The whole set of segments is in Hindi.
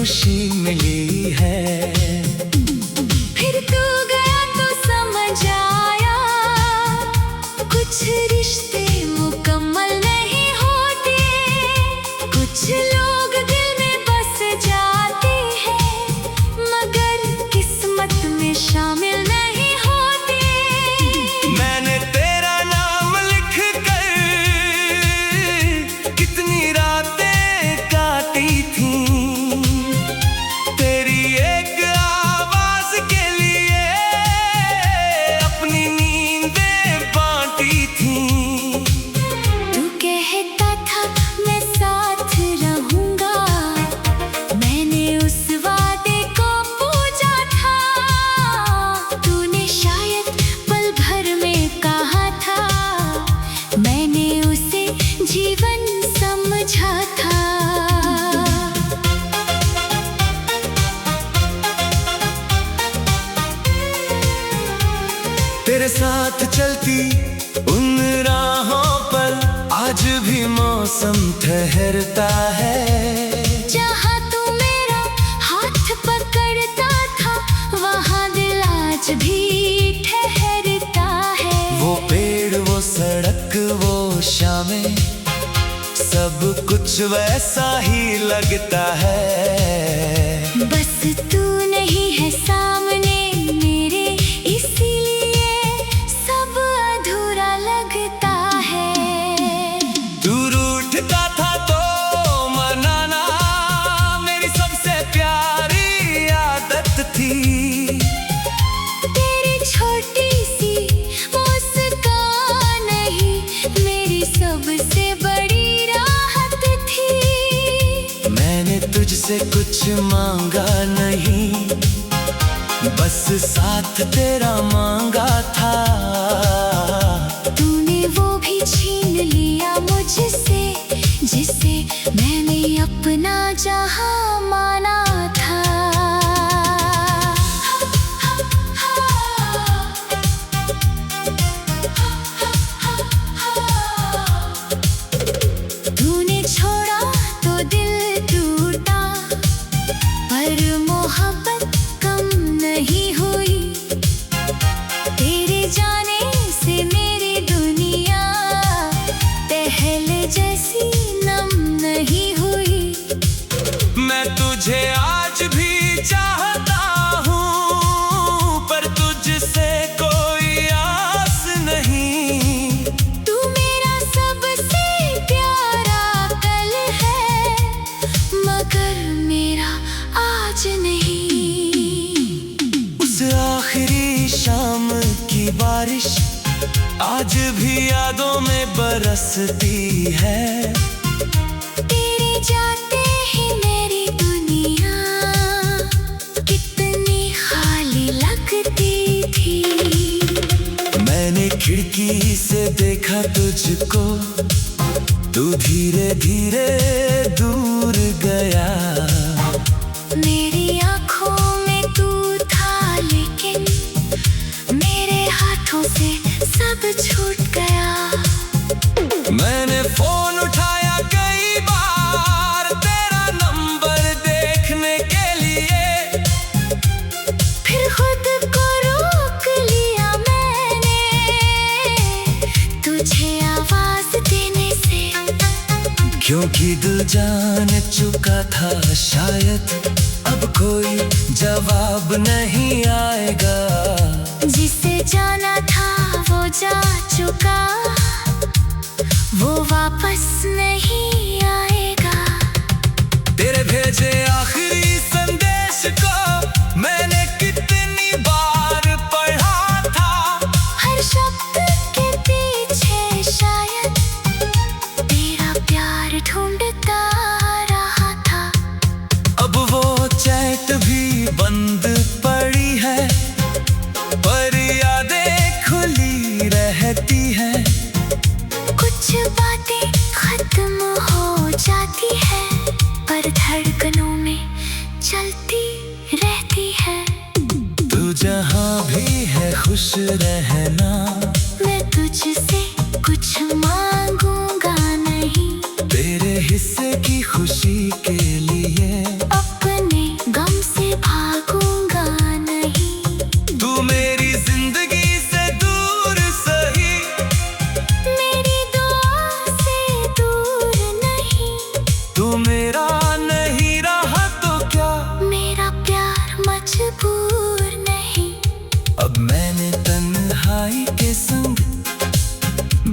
खुशी मिली है। फिर तू गया तो समझ आया, कुछ रिश्ते मुकम्मल नहीं होते, कुछ लोग दिल में बस जाते हैं मगर किस्मत में शामिल नहीं होते। मैंने तेरा नाम लिख कर कितनी रातें काटी थी, तेरी एक आवाज के लिए अपनी नींदें बांटी थी। तू कहता था मैं साथ रहूंगा, मैंने उस वादे को पूजा था। तूने शायद पल भर में कहा था, मैंने उसे जीवन समझा था। तेरे साथ चलती उन राहों पर आज भी मौसम ठहरता है। जहाँ तू मेरा हाथ पकड़ता था, वहाँ दिल आज भी ठहरता है। वो पेड़, वो सड़क, वो शामें, सब कुछ वैसा ही लगता है। बस तू नहीं है सामने मेरे, इसीलिए सब अधूरा लगता है। तू रूठता था तो मनाना मेरी सबसे प्यारी आदत थी। तेरी छोटी सी मुस्कान ही मेरी सबसे बड़ी राहत थी। मैंने तुझसे कुछ मांगा नहीं, बस साथ तेरा मांगा था। तूने वो भी छीन लिया मुझसे, जिसे मैंने अपना जहां माना था। तूने छोड़ा तो दिल टूटा, पर मोहब्बत कम नहीं हुई। तेरे जाने से मेरी दुनिया पहले जैसी नम नहीं हुई। मैं तुझे आज भी चाहता हूँ, पर तुझसे कोई आस नहीं। तू मेरा सबसे प्यारा कल है, मगर मेरा आज नहीं। उस आखिरी शाम की बारिश आज भी यादों में बरसती है। तेरे जाते ही मेरी दुनिया कितनी खाली लगती थी। मैंने खिड़की से देखा तुझको, तू धीरे धीरे दूर गया। मेरी आँखों में तू था, लेकिन मेरे हाथों से सब छूट गया। मैंने फोन उठाया कई बार तेरा नंबर देखने के लिए, फिर खुद को रोक लिया मैंने तुझे आवाज देने से। क्योंकि दिल जान चुका था शायद अब कोई जवाब नहीं आएगा। जिसे जाना था वो जा चुका, वो वापस नहीं आएगा। तेरे भेजे आखिरी संदेश को मैंने कितनी बार पढ़ा था। हर शब्द के पीछे शायद तेरा प्यार ढूंढता रहा था। अब वो चैट भी बंद पड़ी है, पर यादें खुली रहती हैं। कुछ बातें खत्म हो जाती है, पर धड़कनों में चलती रहती है। तू जहाँ भी है खुश रहना, मैं तुझसे कुछ मांगूंगा नहीं। तेरे हिस्से की खुशी के लिए अपने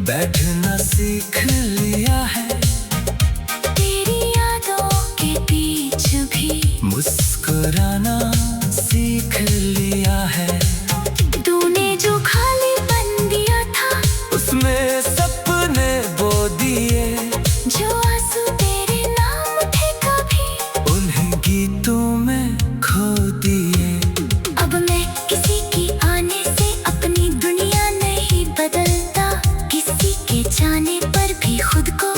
बैठना सीख लिया है, तेरी यादों के बीच भी मुस्कुराना सीख लिया है। तूने जो खालीपन दिया था, उसमें सपने बो दिए, जो आंसू तेरे नाम थे कभी उन्हीं गीतों में खो दिए। अब मैं किसी की आने से अपनी दुनिया नहीं बदलता, किसी के जाने पर भी खुद को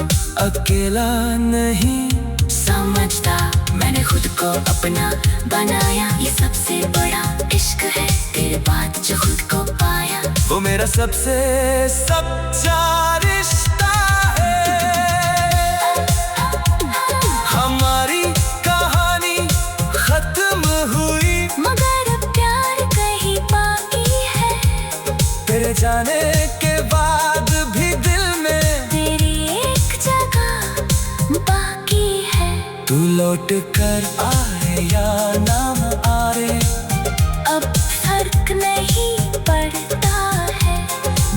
अकेला नहीं समझता। मैंने खुद को अपना बनाया, ये सबसे बड़ा इश्क है। तेरे बाद जो खुद को पाया, वो मेरा सबसे सच्चा रिश्ता है। हमारी कहानी खत्म हुई, मगर प्यार कहीं बाकी है। तेरे जाने के बाद भी दिल में तेरी एक जगह बाकी है। तू लौट कर आए या ना आए, अब फर्क नहीं पड़ता है।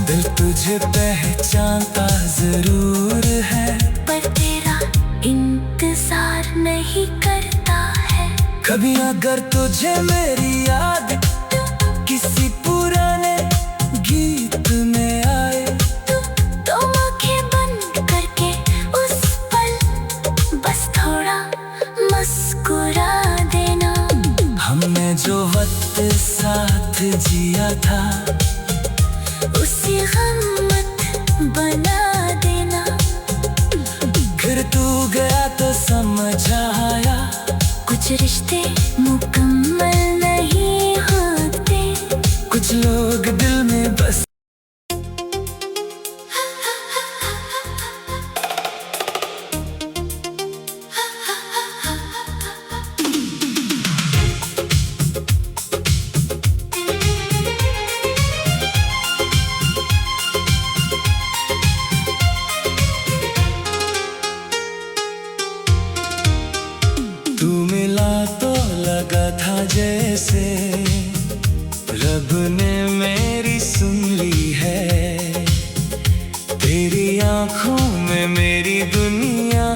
दिल तुझे पहचानता जरूर है, पर तेरा इंतजार नहीं करता है। कभी अगर तुझे मेरी याद किसी पुराने गीत में आए, तो आंखें बंद करके उस पल बस थोड़ा मुस्कुरा देना। हमने जो वक्त साथ जिया था, उसे गम मत बना देना। फिर तू गया तो समझ आया, कुछ रिश्ते मुकम्मल नहीं होते। कुछ लोग दिल में बस तू मिला तो लगा था जैसे रब ने मेरी सुन ली है। तेरी आंखों में मेरी दुनिया,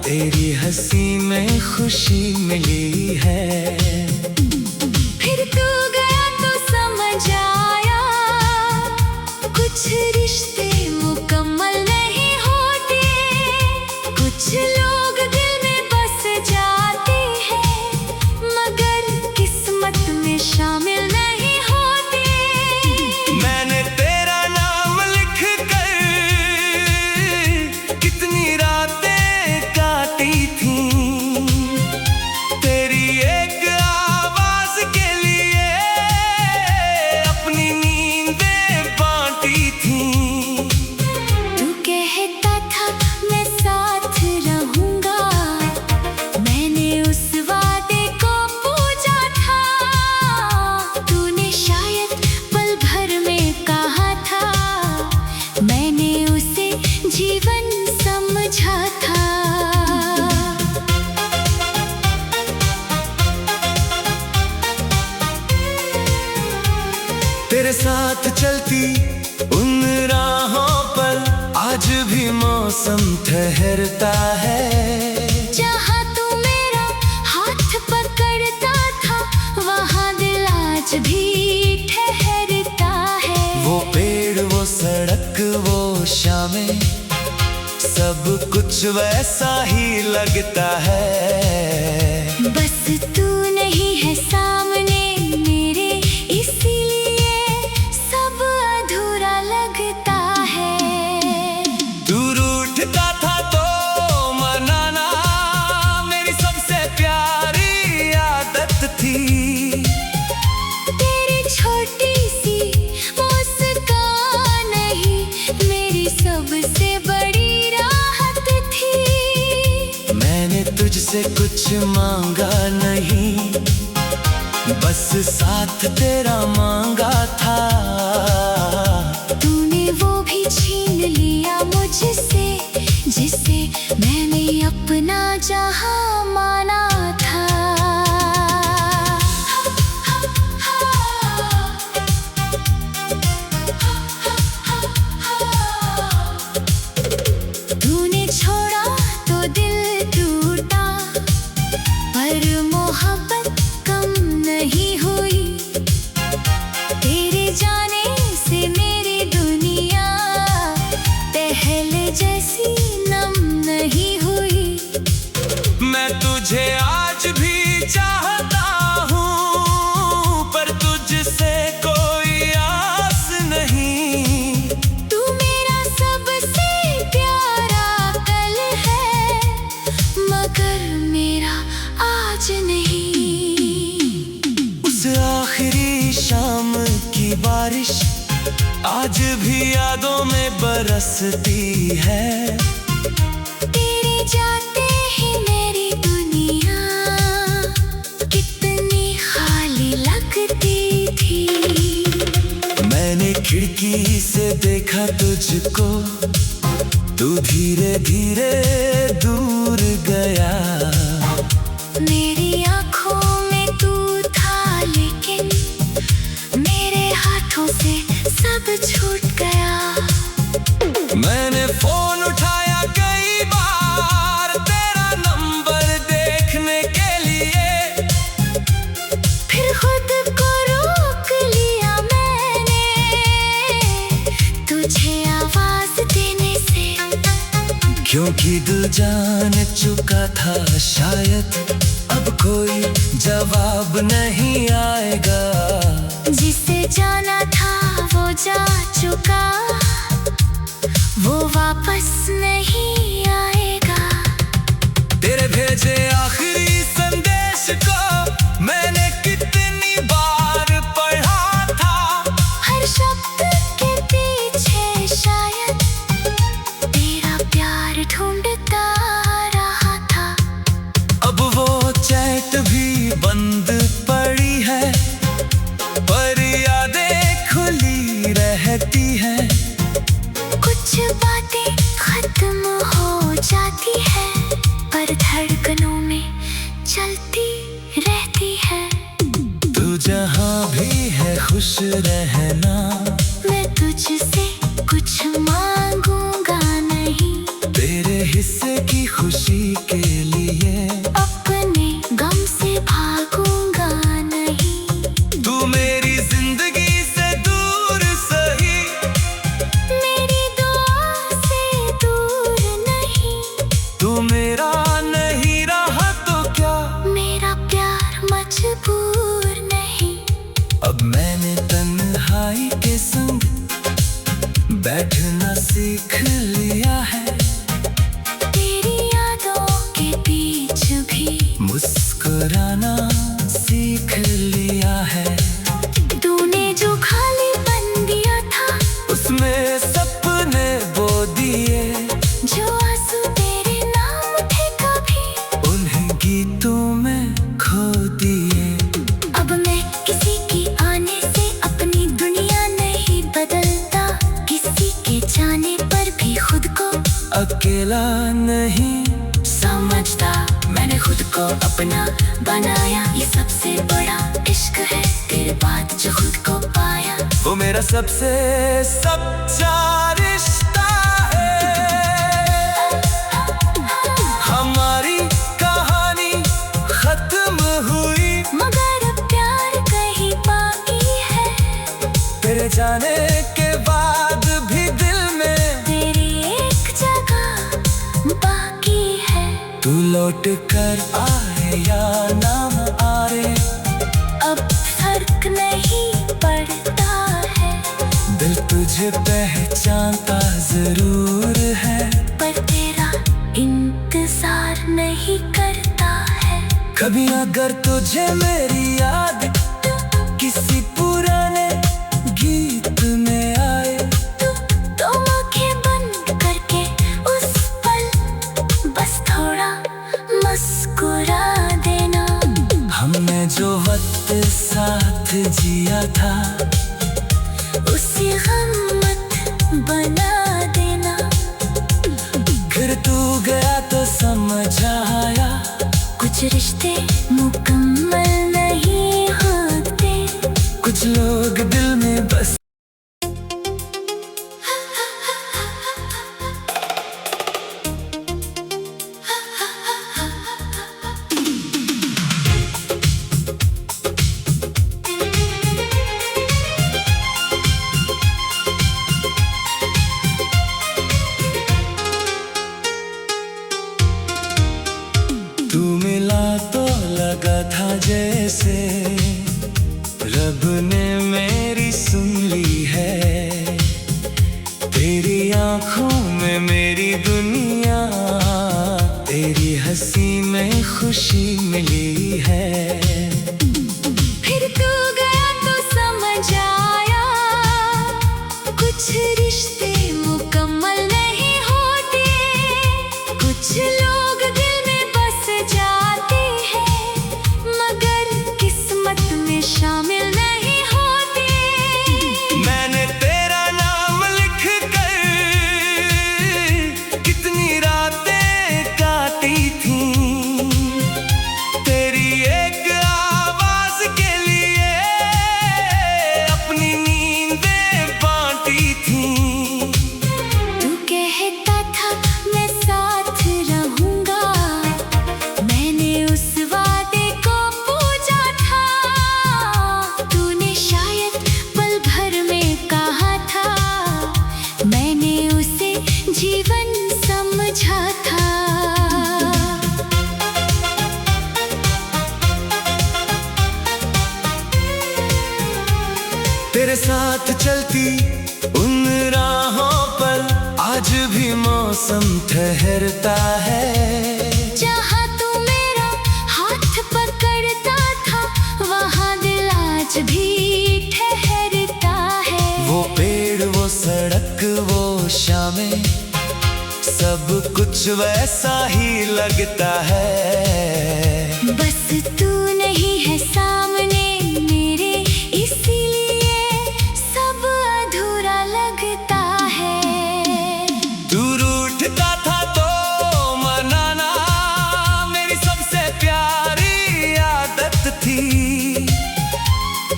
तेरी हंसी में खुशी मिली है। फिर तू गया तो समझ आया, कुछ रिश्ते मुकम्मल नहीं होते। कुछ लोग दिल में बस जाते हैं, मगर किस्मत में शामिल नहीं होते। मैंने तेरा नाम लिख कर कितनी रातें काटी थी, तेरी एक आवाज के लिए अपनी नींदें बांटी थी। तू कहता था मैं साथ रहूंगा, मैंने उस वादे को पूजा था। तूने शायद पल भर में कहा था, मैंने उसे जीवन समझा था। तेरे साथ चलती उन राहों पर आज भी मौसम ठहरता है। जहाँ तू मेरा हाथ पकड़ता था, वहाँ दिल आज भी ठहरता है। वो पेड़, वो सड़क, वो शामें, सब कुछ वैसा ही लगता है। बस तू नहीं है सामने मेरे, इसीलिए सब अधूरा लगता है। दूर उठता था तो मनाना मेरी सबसे प्यारी आदत थी। तेरी छोटी सी मुस्कान ही मेरी सबसे बड़ी राहत थी। मैंने तुझसे कुछ मांगा नहीं, बस साथ तेरा मांगा था। तूने वो भी छीन लिया मुझसे, जिसे मैंने अपना जहां माना था। आज भी यादों में बरसती है। तेरे जाते ही मेरी दुनिया कितनी खाली लगती थी। मैंने खिड़की से देखा तुझको, तू धीरे धीरे दूर गया। मेरी आँखों में तू था लेकिन मेरे हाथों से सब छूट गया। मैंने फोन उठाया कई बार तेरा नंबर देखने के लिए, फिर खुद को रोक लिया मैंने तुझे आवाज देने से। क्योंकि दिल जान चुका था शायद अब कोई जवाब नहीं आएगा। जिसे जाना था वो जा चुका, वो वापस नहीं आएगा। तेरे भेजे आखिरी संदेश को मैंने कितनी बार पढ़ा था। हर शब्द के पीछे शायद तेरा प्यार ढूंढता रहा था। अब वो चैट भी बंद पड़ी है, पर यादें खुली रहती है। कुछ बातें खत्म हो जाती है पर धड़कनों में चलती रहती है। तू जहाँ भी है खुश रहना, मैं तुझसे कुछ मांगूंगा नहीं। तेरे हिस्से की खुशी के लिए अपने गम से भागूंगा नहीं। तू मेरी जिंदगी से दूर सही, मेरी दुआ से दूर नहीं। तू मेरा नहीं रहा तो क्या, मेरा प्यार मजबूर नहीं। अब मैंने तन्हाई के संग बैठना सीख लिया है। तेरी यादों के बीच भी मुस्कुराना सीख लिया है। तूने जो खालीपन दिया था, उसमें सपने बो दिए, जो आंसू तेरे नाम थे कभी उन्हें गीतों में खो दिए। अब मैं किसी की आने से अपनी दुनिया नहीं बदलता। किसी के जाने पर भी खुद को अकेला नहीं समझता। मैंने खुद को अपना बनाया, ये सबसे बड़ा इश्क है। तेरे बाद जो खुद को पाया, वो मेरा सबसे सच्चा रिश्ता है। हमारी कहानी खत्म हुई, मगर प्यार कहीं बाकी है। तेरे जाने के बाद भी दिल में तेरी एक जगह बाकी है। तू लौट कर आए या ना आए, अब फर्क नहीं पड़ता है। दिल तुझे पहचानता जरूर है, पर तेरा इंतजार नहीं करता है। कभी अगर तुझे मेरी याद किसी पुराने गीत में आए, तो आंखें बंद करके उस पल बस थोड़ा मुस्कुरा देना। हमने जो वक्त साथ जिया था, उसे गम मत बना देना। फिर तू गया तो समझ आया, कुछ रिश्ते मुकम्मल नहीं होते। कुछ लोग दिल में बस तू मिला तो लगा था जैसे रब ने मेरी सुन ली है। तेरी आंखों में मेरी दुनिया, तेरी हंसी में खुशी मिली है। फिर तू गया तो समझ आया, कुछ रिश्ते मुकम्मल नहीं होते, कुछ लोग दिल में बस जाते हैं, मगर किस्मत में शामिल नहीं होते। मैंने तेरा नाम लिख कर कितनी रातें काटी थी, तेरी एक आवाज के लिए अपनी नींदें बांटी थी। तू कहता था मैं साथ रहूंगा, मैंने उस वादे को पूजा था। तूने शायद पल भर में कहा था, मैंने उसे जीवन समझा था। तेरे साथ चलती उन राहों पर आज भी मौसम ठहरता है। जहाँ तू मेरा हाथ पकड़ता था, वहाँ दिल आज भी ठहरता है। वो पेड़, वो सड़क, वो शामें, सब कुछ वैसा ही लगता है। बस तू नहीं है सामने मेरे, इसीलिए सब अधूरा लगता है। तू रूठता था तो मनाना मेरी सबसे प्यारी आदत थी।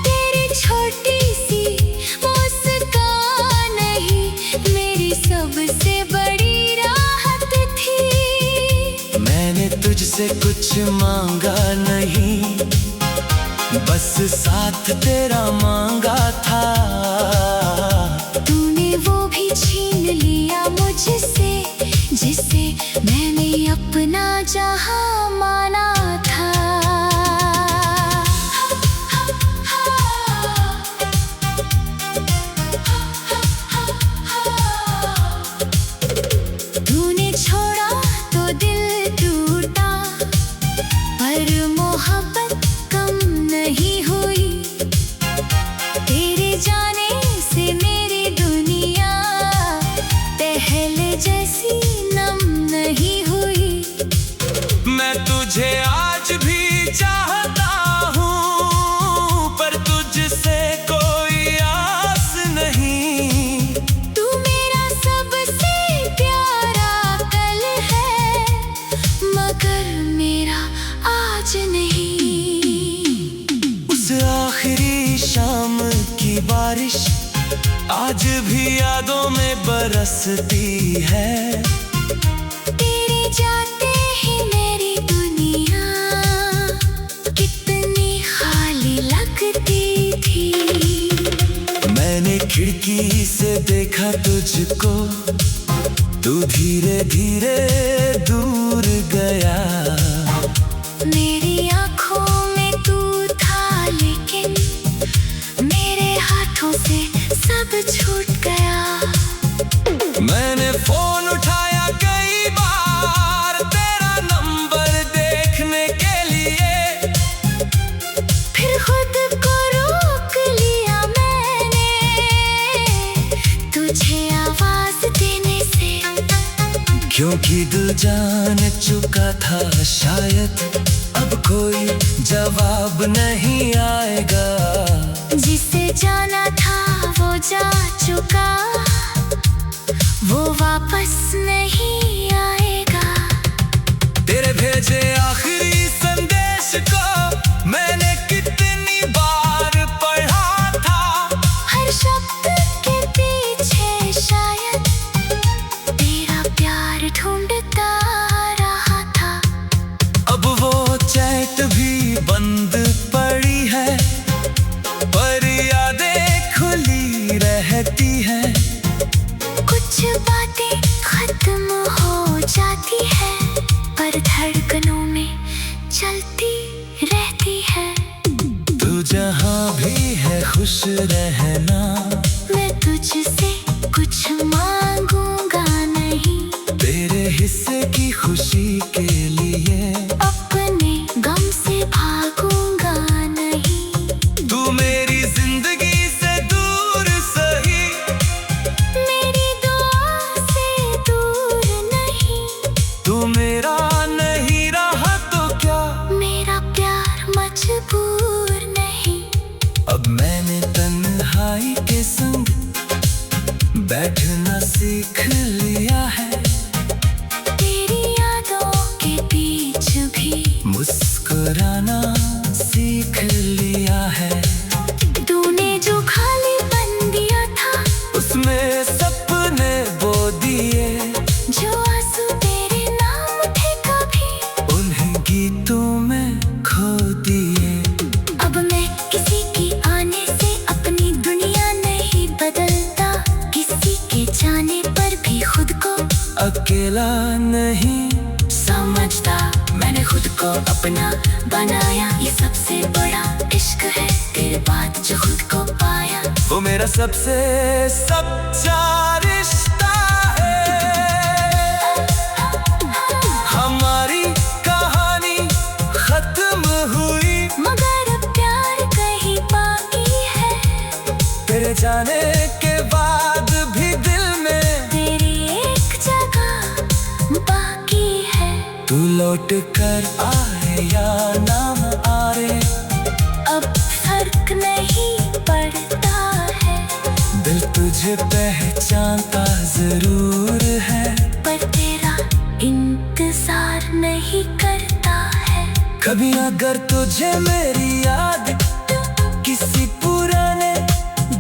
तेरी छोटी सी मुस्कान ही मेरी सबसे बड़ी राहत थी। मैंने तुझसे कुछ मांगा नहीं, बस साथ तेरा मांगा था। तूने वो भी छीन लिया मुझसे, जिसे मैंने अपना जहां माना था। तूने छोड़ा तो दिल टूटा, पर मोहब्बत कम नहीं हुई। तेरे जाने से मेरी दुनिया पहले जैसी नम नहीं हुई। मैं तुझे आज भी चाहता हूँ, पर तुझसे कोई आस नहीं। तू मेरा सबसे प्यारा कल है, मगर मेरा आज नहीं। उस आखिरी शाम की बारिश आज भी यादों में बरसती है। तेरे जाते ही मेरी दुनिया कितनी खाली लगती थी। मैंने खिड़की से देखा तुझको, तू धीरे धीरे दूर गया। मेरी आँखों में तू था, लेकिन मेरे हाथों से सब छूट गया। मैंने फोन उठाया कई बार तेरा नंबर देखने के लिए, फिर खुद को रोक लिया मैंने तुझे आवाज देने से। क्योंकि दिल जान चुका था शायद अब कोई जवाब नहीं आएगा। जिसे जाना था वो जा चुका, वो वापस नहीं आएगा। तेरे भेजे आखिरी संदेश को मैंने कितनी बार पढ़ा था। हर शब्द के पीछे शायद तेरा प्यार ढूंढता रहा था। अब वो चैट भी बंद पड़ी है, पर यादें खुली रहती हैं। कुछ बातें खत्म हो जाती है, पर धड़कनों में चलती रहती है। तू जहाँ भी है खुश रहना, मैं तुझसे कुछ मांगूंगा नहीं। तेरे हिस्से की खुशी के लिए अपने गम से भागूंगा नहीं। तू मेरी जिंदगी से दूर सही, बैठना सीख लिया है, तेरी यादों के बीच भी मुस्कुराना सीख लिया है। तूने जो खालीपन दिया था, उसमें सपने बो दिए, जो आंसू तेरे नाम थे कभी, उन्हें गीतों में खो दिए। अब मैं किसी की आने से अपनी दुनिया नहीं बदलता, किसी के जाने पर भी खुद को अकेला नहीं समझता। मैंने खुद को अपना बनाया, ये सबसे बड़ा इश्क है। तेरे बाद जो खुद को पाया, वो मेरा सबसे सच्चा रिश्ता है। हमारी कहानी खत्म हुई, मगर प्यार कहीं बाकी है। तेरे जाने के बाद भी दिल में तेरी एक जगह बाकी है। तू लौट कर आए या नाम आए, अब फर्क नहीं पड़ता है, दिल तुझे पहचानता जरूर है, पर तेरा इंतजार नहीं करता है। कभी अगर तुझे मेरी याद किसी पुराने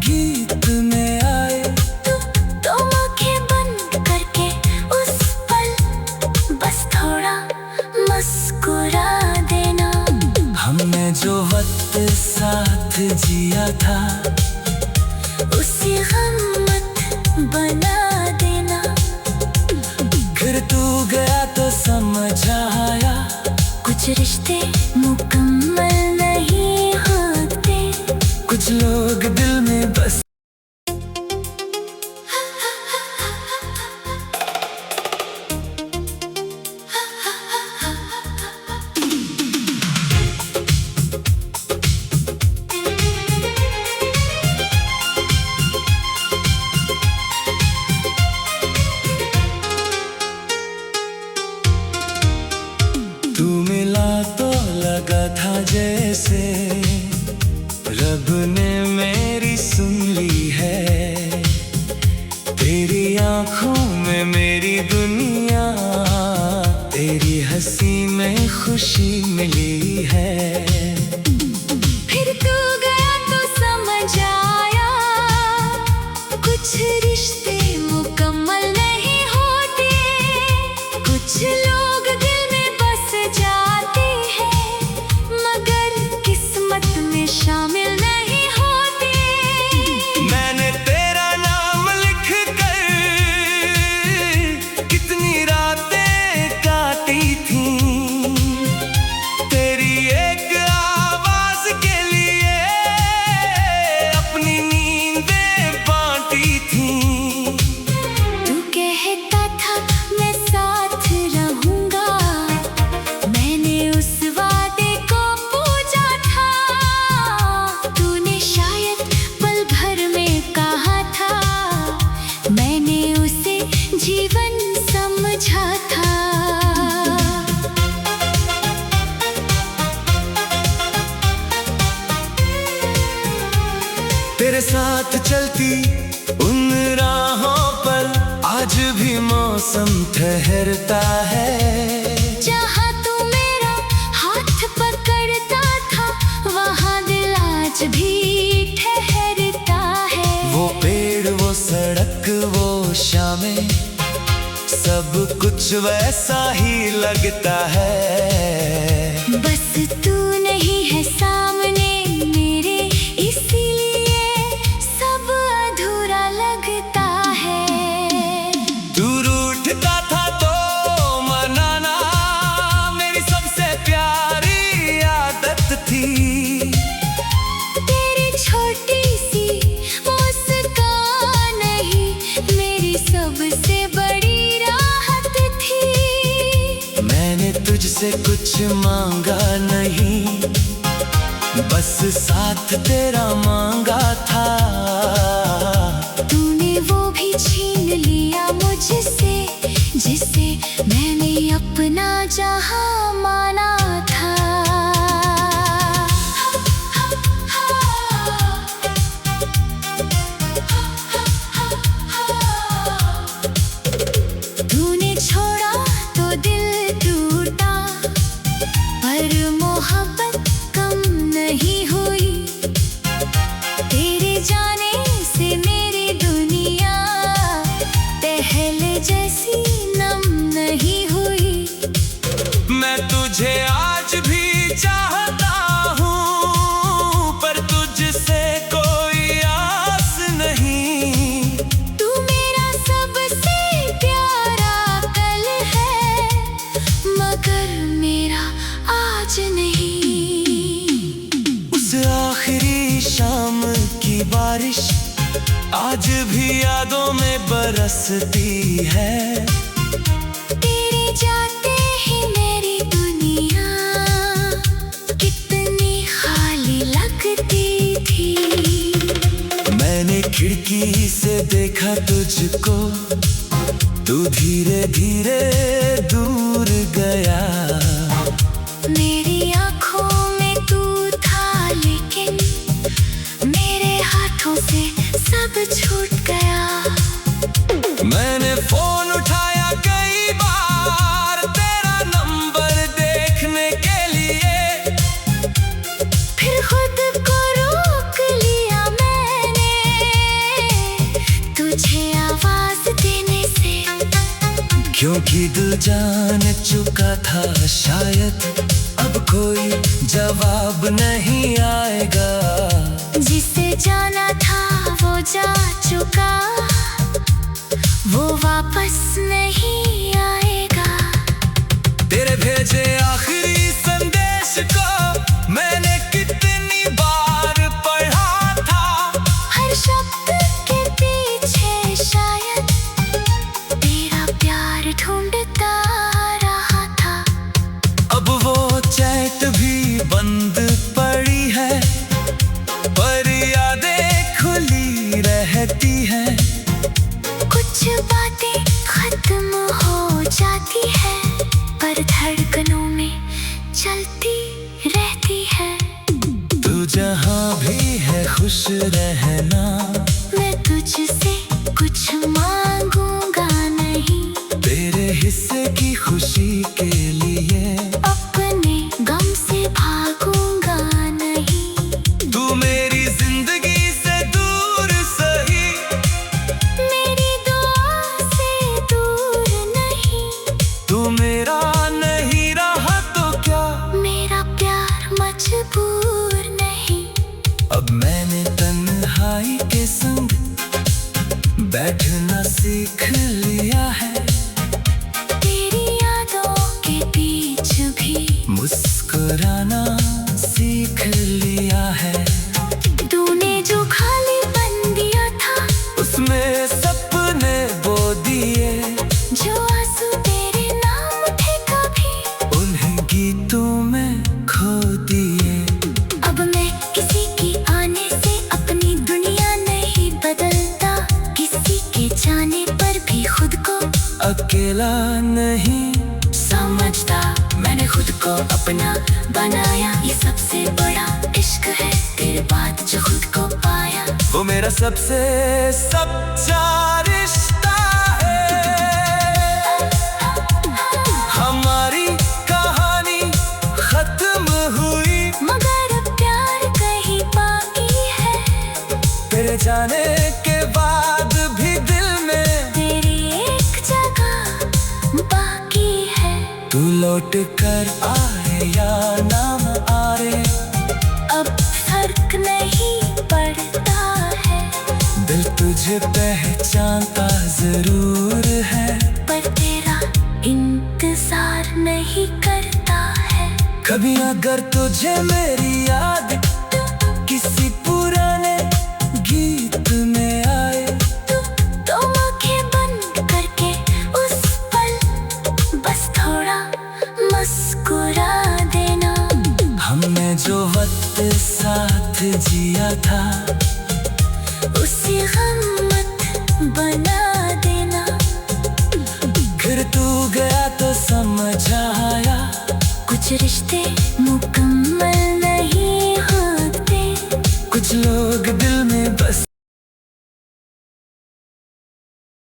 गीत में आए, तो आंखें बंद करके उस पल बस थोड़ा मुस्कुरा देना। हमने जो वक्त साथ जिया था, उसे गम मत बना देना। फिर तू गया तो समझ आया, कुछ रिश्ते मुकम्मल नहीं होते, कुछ लोग दिल में बस तू मिला तो लगा था जैसे रब ने मेरी सुन ली है। तेरी आंखों में मेरी दुनिया, तेरी हंसी में खुशी मिली है। फिर तू गया तो समझ आया, कुछ रिश्ते मुकम्मल नहीं होते, कुछ लोग दिल में बस जाते हैं, मगर किस्मत में शामिल नहीं होते। मैंने तेरा नाम लिख कर कितनी रातें काटी थी, तेरी एक आवाज के लिए अपनी नींदें बांटी थी। तू कहता था मैं साथ रहूंगा, मैंने उस वादे को पूजा था। तूने शायद पल भर में कहा था, मैंने उसे जीवन समझा था। तेरे साथ चलती उन राहों पर आज भी मौसम ठहरता है। जहाँ तू मेरा हाथ पकड़ता था, वहाँ दिल आज भी ठहरता है। वो पेड़, वो सड़क, वो शामें, सब कुछ वैसा ही लगता है। बस तू नहीं है सामने मेरे, इसीलिए सब अधूरा लगता है। दूर उठता था तो मनाना मेरी सबसे प्यारी आदत थी। तेरी छोटी सी मुस्कान ही मेरी सबसे बड़ी राहत थी। मैंने तुझसे कुछ मांगा नहीं, बस साथ तेरा मांगा था। तूने वो भी छीन लिया मुझसे, जिसे मैंने अपना जहां माना था। जैसी नम नहीं हुई। मैं तुझे आज भी चाहता हूँ, पर तुझसे कोई आस नहीं। तू मेरा सबसे प्यारा कल है, मगर मेरा आज नहीं। उस आखिरी शाम की बारिश आज भी यादों में बरसती है। तेरे जाते ही मेरी दुनिया कितनी खाली लगती थी। मैंने खिड़की से देखा तुझको, तू धीरे धीरे दूर गया। मेरी आँखों में तू था, लेकिन मेरे हाथों से सब छूट गया। मैंने फोन उठाया कई बार तेरा नंबर देखने के लिए, फिर खुद को रोक लिया मैंने तुझे आवाज देने से। क्योंकि दिल जान चुका था शायद अब कोई जवाब नहीं आएगा। जिसे जाना था वो जा चुका, वो वापस नहीं आएगा। तेरे भेजे आखिरी संदेश को मैंने कितनी बार पढ़ा था। हर शब्द के पीछे शायद तेरा प्यार ढूंढता रहा था। अब वो चैट भी बंद पड़ी है, पर यादें खुली रहती हैं। कुछ बातें खत्म हो जाती है, पर धड़कनों में चलती रहती है। तू जहाँ भी है खुश रहना, मैं तुझसे कुछ मांगूंगा नहीं। तेरे हिस्से की खुशी के लिए अपने गम से भागूंगा नहीं। तू मेरी जिंदगी से दूर सही, मेरी दुआ से दूर नहीं। तू मेरा नहीं रहा तो क्या, मेरा प्यार मजबूर नहीं। अब मैंने तन्हाई के संग बैठना सीख लिया है। तेरी यादों के बीच भी मुस्कुराना सीख लिया है। तूने जो खालीपन दिया था, उसमें सपने बो दिए, जो आंसू तेरे नाम थे कभी, उन्हें गीतों में खो दिए। अब मैं किसी की आने से अपनी दुनिया नहीं बदलता। किसी के जाने पर भी खुद को अकेला नहीं समझता। मैंने खुद को अपना बनाया, ये सबसे बड़ा इश्क है। तेरे बाद जो खुद को पाया, वो मेरा सबसे सच्चा रिश्ता है। हमारी कहानी खत्म हुई, मगर प्यार कहीं बाकी है। तेरे जाने के बाद भी दिल में तेरी एक जगह बाकी है। तू लौट कर आए या ना आए, अब फर्क नहीं पड़ता है। दिल तुझे पहचानता जरूर है, पर तेरा इंतजार नहीं करता है। कभी अगर तुझे मेरी याद किसी पुराने गीत में आए, तो आंखें बंद करके उस पल बस थोड़ा मुस्कुरा देना। हमने जो वक्त साथ जिया था, उसे गम मत बना देना। फिर तू गया तो समझ आया, कुछ रिश्ते मुकम्मल